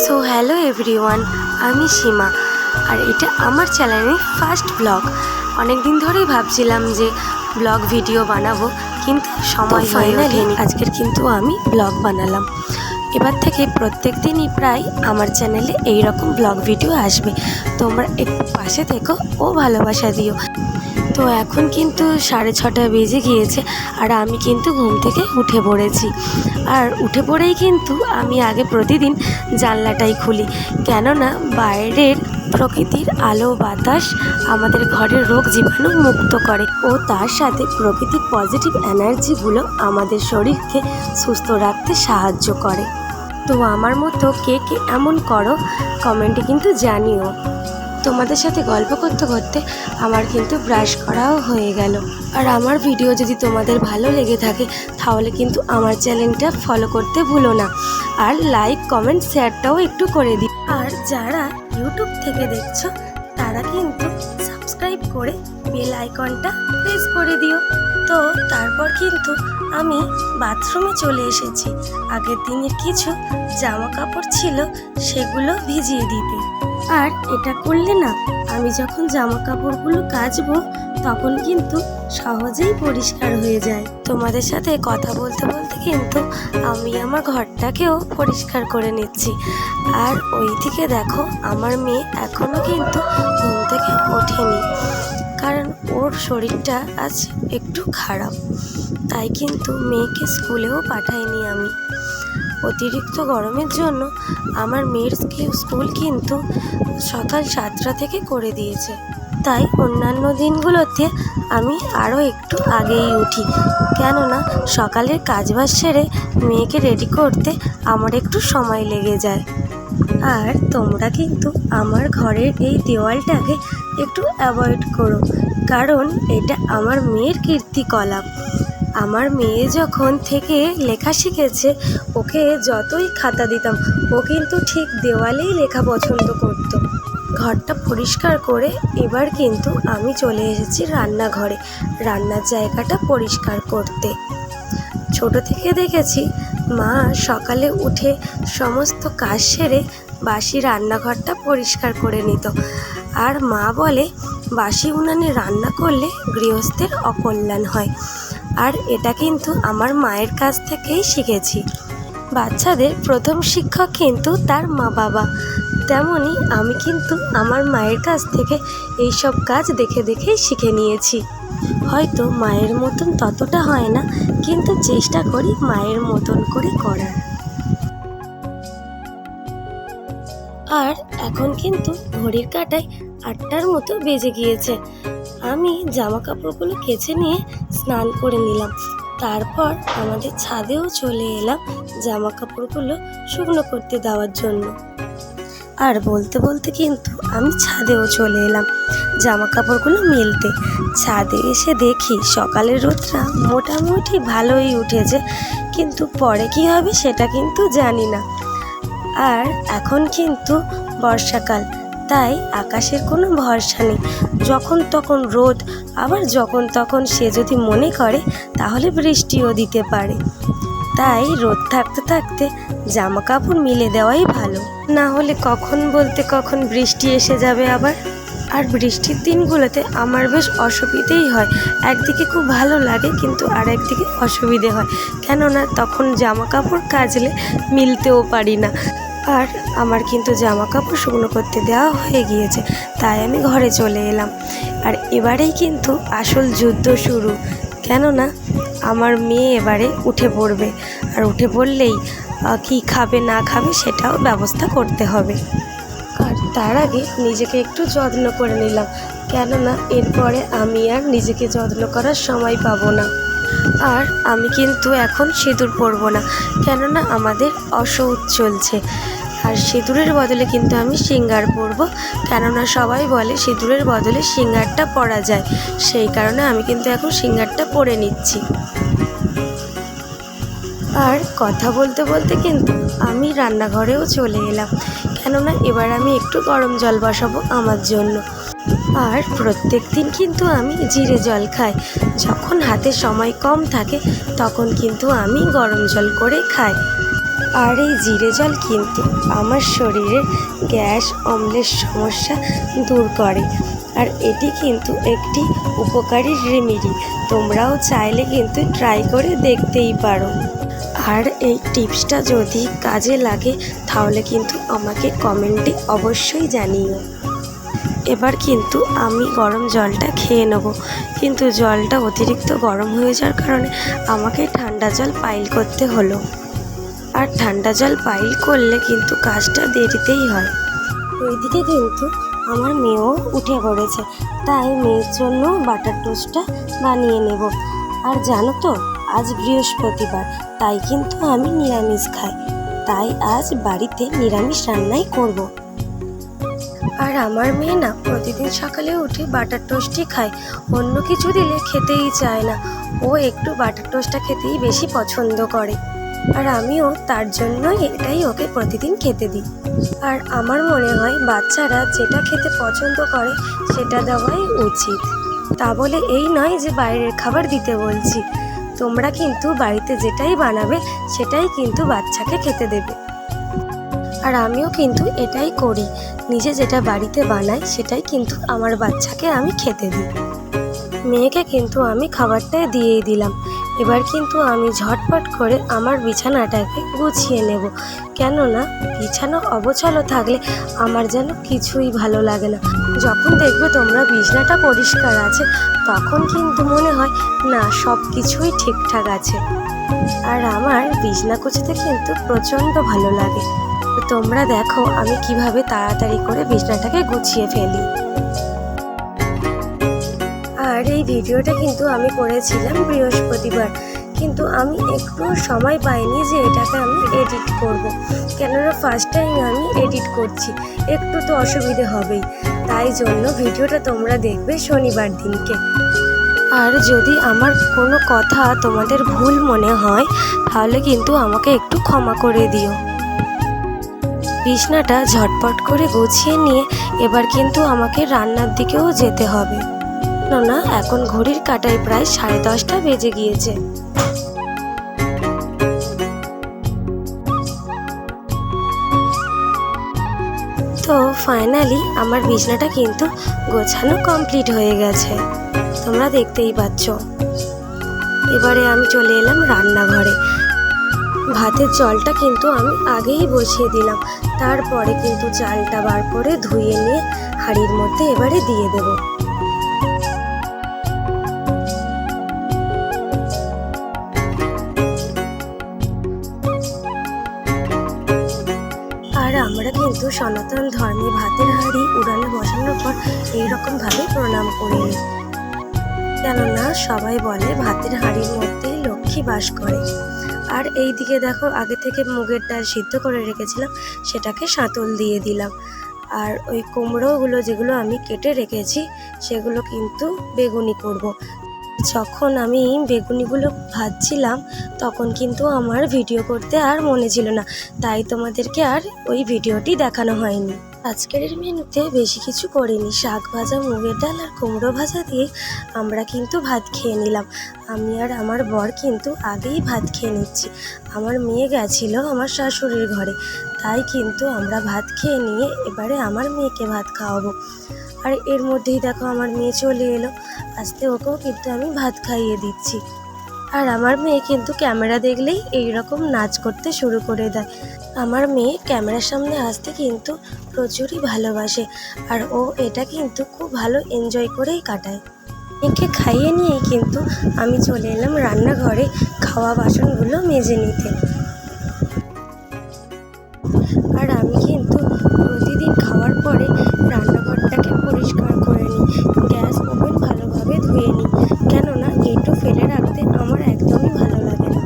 So hello everyone, আমি সীমা আর এটা আমার চ্যানেলের ফার্স্ট ব্লগ। অনেক দিন ধরেই ভাবছিলাম যে ব্লগ ভিডিও বানাবো, কিন্তু সময় ফাইনালি আজকের কিন্তু আমি ব্লগ বানালাম। এবার থেকে প্রত্যেক দিনই প্রায় আমার চ্যানেলে এই রকম ব্লগ ভিডিও আসবে। তোমরা একটু পাশে থেকো ও ভালোবাসা দিও। তো এখন কিন্তু 6:30 বেজে গিয়েছে আর আমি কিন্তু ঘুম থেকে উঠে পড়েছি। আর উঠে পড়েই কিন্তু আমি আগে প্রতিদিন জানলাটাই খুলি, কেননা বাইরের প্রকৃতির আলো বাতাস আমাদের ঘরের রোগ জীবাণু মুক্ত করে ও তার সাথে প্রকৃতির পজিটিভ এনার্জিগুলো আমাদের শরীরকে সুস্থ রাখতে সাহায্য করে। তো আমার মতো কে কে এমন করো কমেন্টে কিন্তু জানিও। তোমাদের সাথে গল্প করতে করতে আমার কিন্তু ব্রাশ করাও হয়ে গেল। আর আমার ভিডিও যদি তোমাদের ভালো লেগে থাকে তাহলে কিন্তু আমার চ্যানেলটা ফলো করতে ভুলো না, আর লাইক কমেন্ট শেয়ারটাও একটু করে দিও। আর যারা ইউটিউব থেকে দেখছো তারা কিন্তু সাবস্ক্রাইব করে বেল আইকনটা প্রেস করে দিও। তো তারপর কিন্তু আমি বাথরুমে চলে এসেছি আগের দিনের কিছু জামা কাপড় ছিল সেগুলো ভিজিয়ে দিতে। আর এটা করলে না, আমি যখন জামা কাপড়গুলো কাচবো তখন কিন্তু সহজেই পরিষ্কার হয়ে যায়। তোমাদের সাথে কথা বলতে বলতে কিন্তু আমি আমার ঘরটাকেও পরিষ্কার করে নিচ্ছি। আর ওইদিকে দেখো, আমার মেয়ে এখনো কিন্তু ঘুম থেকে ওঠেনি, কারণ ওর শরীরটা আজ একটু খারাপ, তাই কিন্তু মেয়েকে স্কুলেও পাঠাইনি আমি। অতিরিক্ত গরমের জন্য আমার মেয়ের স্কুল কিন্তু সকাল 7টা থেকে করে দিয়েছে, তাই অন্যান্য দিনগুলোতে আমি আরও একটু আগেই উঠি, কেননা সকালের কাজবাজ সেরে মেয়েকে রেডি করতে আমার একটু সময় লেগে যায়। আর তোমরা কিন্তু আমার ঘরের এই দেওয়ালটাকে একটু অ্যাভয়েড করো, কারণ এটা আমার মেয়ের কীর্তিকলাপ। আমার মেয়ে যখন থেকে লেখা শিখেছে, ওকে যতই খাতা দিতাম ও কিন্তু ঠিক দেওয়ালেই লেখা পছন্দ করতো। ঘরটা পরিষ্কার করে এবার কিন্তু আমি চলে এসেছি রান্নাঘরে, রান্নার জায়গাটা পরিষ্কার করতে। ছোট থেকে দেখেছি মা সকালে উঠে সমস্ত কাজ সেরে বাসি রান্নাঘরটা পরিষ্কার করে নিত। আর মা বলে বাসি উনানে রান্না করলে গৃহস্থের অকল্যাণ হয়। আর এটা কিন্তু আমার মায়ের কাছ থেকেই শিখেছি। বাচ্চাদের প্রথম শিক্ষক কিন্তু তার মা বাবা, তেমনই আমি কিন্তু আমার মায়ের কাছ থেকে এইসব কাজ দেখে দেখেই শিখে নিয়েছি। হয়তো মায়ের মতন ততটা হয় না, কিন্তু চেষ্টা করি মায়ের মতন করে করার। আর এখন কিন্তু ঘড়ির কাঁটায় 8টার মতো বেজে গিয়েছে। আমি জামা কাপড়গুলো কেচে নিয়ে স্নান করে নিলাম, তারপর আমাদের ছাদেও চলে এলাম জামা কাপড়গুলো শুকনো করতে দেওয়ার জন্য। আর বলতে বলতে কিন্তু আমি ছাদেও চলে এলাম জামা কাপড়গুলো মেলতে। ছাদে এসে দেখি সকালের রোদটা মোটামুটি ভালোই উঠেছে, কিন্তু পরে কি হবে সেটা কিন্তু জানি না। আর এখন কিন্তু বর্ষাকাল, তাই আকাশের কোনো ভরসা নেই, যখন তখন রোদ, আবার যখন তখন সে যদি মনে করে তাহলে বৃষ্টিও দিতে পারে। তাই রোদ থাকতে থাকতে জামা কাপড় মিলে দেওয়াই ভালো, না হলে কখন বলতে কখন বৃষ্টি এসে যাবে আবার। আর বৃষ্টির দিনগুলোতে আমার বেশ অসুবিধেই হয়, একদিকে খুব ভালো লাগে কিন্তু আর একদিকে অসুবিধে হয়, কেননা তখন জামা কাপড় কাচলে মিলতেও পারি না। আর আমার কিন্তু জামা কাপড় শুকনো করতে দেওয়া হয়ে গিয়েছে, তাই আমি ঘরে চলে এলাম। আর এবারেই কিন্তু আসল যুদ্ধ শুরু, কেননা আমার মেয়ে এবারে উঠে পড়বে, আর উঠে পড়লেই কি খাবে না খাবে সেটাও ব্যবস্থা করতে হবে। আর তার আগে নিজেকে একটু যত্ন করে নিলাম, কেননা এরপরে আমি আর নিজেকে যত্ন করার সময় পাবো না। আর আমি কিন্তু এখন সিঁদুর পরবো না, কেননা আমাদের অশৌচ চলছে। আর সিঁদুরের বদলে কিন্তু আমি সিঙ্গার পরবো, কেননা সবাই বলে সিঁদুরের বদলে সিঙ্গারটা পরা যায়, সেই কারণে আমি কিন্তু এখন সিঙ্গারটা পরে নিচ্ছি। আর কথা বলতে বলতে কিন্তু আমি রান্নাঘরেও চলে এলাম, কেননা এবার আমি একটু গরম জল বসাবো আমার জন্য। আর প্রত্যেক দিন কিন্তু আমি জিরে জল খাই, যখন হাতে সময় কম থাকে তখন কিন্তু আমি গরম জল করে খাই। আর এই জিরে জল কিন্তু আমার শরীরের গ্যাস অম্লের সমস্যা দূর করে। আর এটি কিন্তু একটি উপকারী রেমেডি, তোমরাও চাইলে কিন্তু ট্রাই করে দেখতেই পারো। আর এই টিপসটা যদি কাজে লাগে তাহলে কিন্তু আমাকে কমেন্টে অবশ্যই জানিও। এবার কিন্তু আমি গরম জলটা খেয়ে নেব, কিন্তু জলটা অতিরিক্ত গরম হয়ে যাওয়ার কারণে আমাকে ঠান্ডা জল পাইল করতে হলো। আর ঠান্ডা জল পাইল করলে কিন্তু কাজটা দেরিতেই হয়। ওইদিকে কিন্তু আমার মেয়েও উঠে পড়েছে, তাই মেয়ের জন্য বাটার টোস্টটা বানিয়ে নেব। আর জানো তো আজ বৃহস্পতিবার, তাই কিন্তু আমি নিরামিষ খাই, তাই আজ বাড়িতে নিরামিষ রান্নাই করব। আর আমার মেয়ে না প্রতিদিন সকালে উঠে বাটার টোস্টই খায়, অন্য কিছু দিলে খেতেই চায় না। ও একটু বাটার টোস্টটা খেতেই বেশি পছন্দ করে, আর আমিও তার জন্যই এটাই ওকে প্রতিদিন খেতে দিই। আর আমার মনে হয় বাচ্চারা যেটা খেতে পছন্দ করে সেটা দেওয়াই উচিত। তা বলে এই নয় যে বাইরের খাবার দিতে বলছি, তোমরা কিন্তু বাড়িতে যেটাই বানাবে সেটাই কিন্তু বাচ্চাকে খেতে দেবে। আর আমিও কিন্তু এটাই করি, নিজে যেটা বাড়িতে বানাই সেটাই কিন্তু আমার বাচ্চাকে আমি খেতে দিই। মেয়েকে কিন্তু আমি খাবারটা দিয়েই দিলাম। এবার কিন্তু আমি ঝটপট করে আমার বিছানাটাকে গুছিয়ে নেব, কেননা বিছানা অগোছালো থাকলে আমার যেন কিছুই ভালো লাগে না। যখন দেখবে তোমরা বিছানাটা পরিষ্কার আছে তখন কিন্তু মনে হয় না সব কিছুই ঠিকঠাক আছে। আর আমার বিছানা গুছাতে কিন্তু প্রচণ্ড ভালো লাগে। তোমরা দেখো আমি কিভাবে তাড়াতাড়ি করে বিছানাটাকে গুছিয়ে ফেলি। আর এই ভিডিওটা কিন্তু আমি করেছিলাম বৃহস্পতিবার, কিন্তু আমি একটু সময় পাইনি যে এটাকে আমি এডিট করব। কেননা ফার্স্ট টাইম আমি এডিট করছি, একটু তো অসুবিধে হবেই, তাই জন্য ভিডিওটা তোমরা দেখবে শনিবার দিনকে। আর যদি আমার কোনো কথা তোমাদের ভুল মনে হয় তাহলে কিন্তু আমাকে একটু ক্ষমা করে দিও। বিছানাটা ঝটপট করে গুছিয়ে নিয়ে এবার কিন্তু আমাকে রান্নার দিকেও যেতে হবে, না এখন ঘড়ির কাঁটায় প্রায় 10:30টা বেজে গিয়েছে। তো ফাইনালি আমার বিছানাটা কিন্তু গোছানো কমপ্লিট হয়ে গেছে, তোমরা দেখতেই পাচ্ছ। এবারে আমি চলে এলাম রান্নাঘরে। ভাতের জলটা কিন্তু আমি আগেই বসিয়ে দিলাম, তারপরে কিন্তু চালটা বার করে ধুয়ে নিয়ে হাঁড়ির মধ্যে এবারে দিয়ে দেব। আর আমরা কিন্তু সনাতন ধর্মে ভাতের হাঁড়ি উড়ানে বসানোর পর এইরকমভাবে প্রণাম করি, কেননা সবাই বলে ভাতের হাঁড়ির মধ্যেই লক্ষ্মী বাস করে। আর এই দিকে দেখো আগে থেকে মুগের ডাল সিদ্ধ করে রেখেছিলাম, সেটাকে সাঁতল দিয়ে দিলাম। আর ওই কুমড়োগুলো যেগুলো আমি কেটে রেখেছি সেগুলো কিন্তু বেগুনি করব। যখন আমি বেগুনিগুলো ভাজছিলাম তখন কিন্তু আমার ভিডিও করতে আর মনে ছিল না, তাই তোমাদেরকে আর ওই ভিডিওটি দেখানো হয়নি। আজকের মেনুতে বেশি কিছু করিনি, শাক ভাজা, মুগের ডাল আর কুমড়ো ভাজা দিয়ে আমরা কিন্তু ভাত খেয়ে নিলাম। আমি আর আমার বর কিন্তু আগেই ভাত খেয়ে নিচ্ছি। আমার মেয়ে গেছিল আমার শাশুড়ির ঘরে, তাই কিন্তু আমরা ভাত খেয়ে নিয়ে এবারে আমার মেয়েকে ভাত খাওয়াবো। আর এর মধ্যেই দেখো আমার মেয়ে চলে এলো, আস্তে ওকেও কিন্তু আমি ভাত খাইয়ে দিচ্ছি। আর আমার মেয়ে কিন্তু ক্যামেরা দেখলেই এইরকম নাচ করতে শুরু করে দেয়। আমার মেয়ে ক্যামেরার সামনে আসতে কিন্তু প্রচুরই ভালোবাসে, আর ও এটা কিন্তু খুব ভালো এনজয় করেই কাটায়। মেয়েকে খাইয়ে নিয়েই কিন্তু আমি চলে এলাম রান্নাঘরে খাওয়া বাসনগুলো মেজে নিতে। আর আমি কিন্তু প্রতিদিন খাওয়ার পরে রান্নাঘরটাকে পরিষ্কার করে নিই, গ্যাস ওভেন ভালোভাবে ধুয়ে নিই, কেননা এটু ফেলে রাখতে আমার একদমই ভালো লাগে না।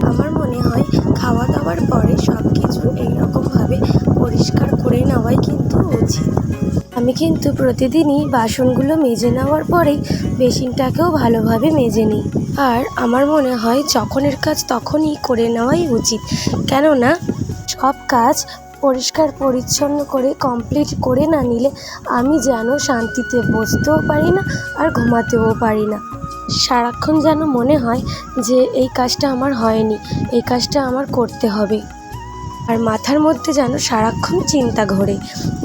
আমার মনে হয় খাওয়া দাওয়ার পরে সব কিছু এইরকমভাবে পরিষ্কার করে নেওয়াই কিন্তু উচিত। আমি কিন্তু প্রতিদিনই বাসনগুলো মেজে নেওয়ার পরেই বেসিনটাকেও ভালোভাবে মেজে নিই। আর আমার মনে হয় যখনের কাজ তখনই করে নেওয়াই উচিত, কেননা সব কাজ পরিষ্কার পরিচ্ছন্ন করে কমপ্লিট করে না নিলে আমি যেন শান্তিতে বসতেও পারি না আর ঘুমাতেও পারি না। সারাক্ষণ যেন মনে হয় যে এই কাজটা আমার হয়নি, এই কাজটা আমার করতে হবে। আর মাথার মধ্যে যেন সারাক্ষণ চিন্তা ঘোরে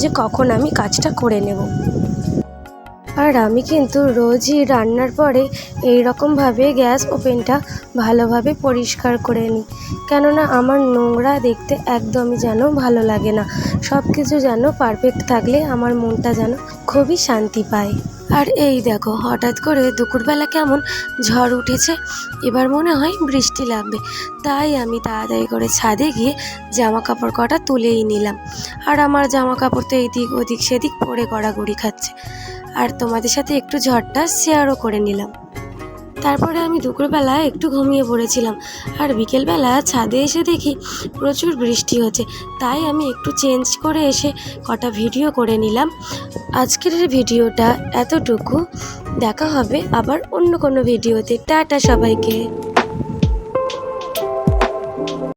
যে কখন আমি কাজটা করে নেব। আর আমি কিন্তু রোজই রান্নার পরে এই রকমভাবে গ্যাস ওভেনটা ভালোভাবে পরিষ্কার করে নিই, কেননা আমার নোংরা দেখতে একদমই যেন ভালো লাগে না। সব কিছু যেন পারফেক্ট থাকলে আমার মনটা যেন খুবই শান্তি পায়। আর এই দেখো, হঠাৎ করে দুপুরবেলা কেমন ঝড় উঠেছে, এবার মনে হয় বৃষ্টি নামবে। তাই আমি তাড়াতাড়ি করে ছাদে গিয়ে জামা কাপড় কটা তুলেই নিলাম। আর আমার জামা কাপড় তো এদিক ওদিক সেদিক পরে গড়াগড়ি খাচ্ছে। আর তোমাদের সাথে একটু ঝড়টা শেয়ারও করে নিলাম। তারপরে আমি দুপুরবেলা একটু ঘুমিয়ে পড়েছিলাম, আর বিকেলবেলা ছাদে এসে দেখি প্রচুর বৃষ্টি হচ্ছে। তাই আমি একটু চেঞ্জ করে এসে কটা ভিডিও করে নিলাম। আজকের ভিডিওটা এতটুকু, দেখা হবে আবার অন্য কোনো ভিডিওতে। টাটা সবাইকে।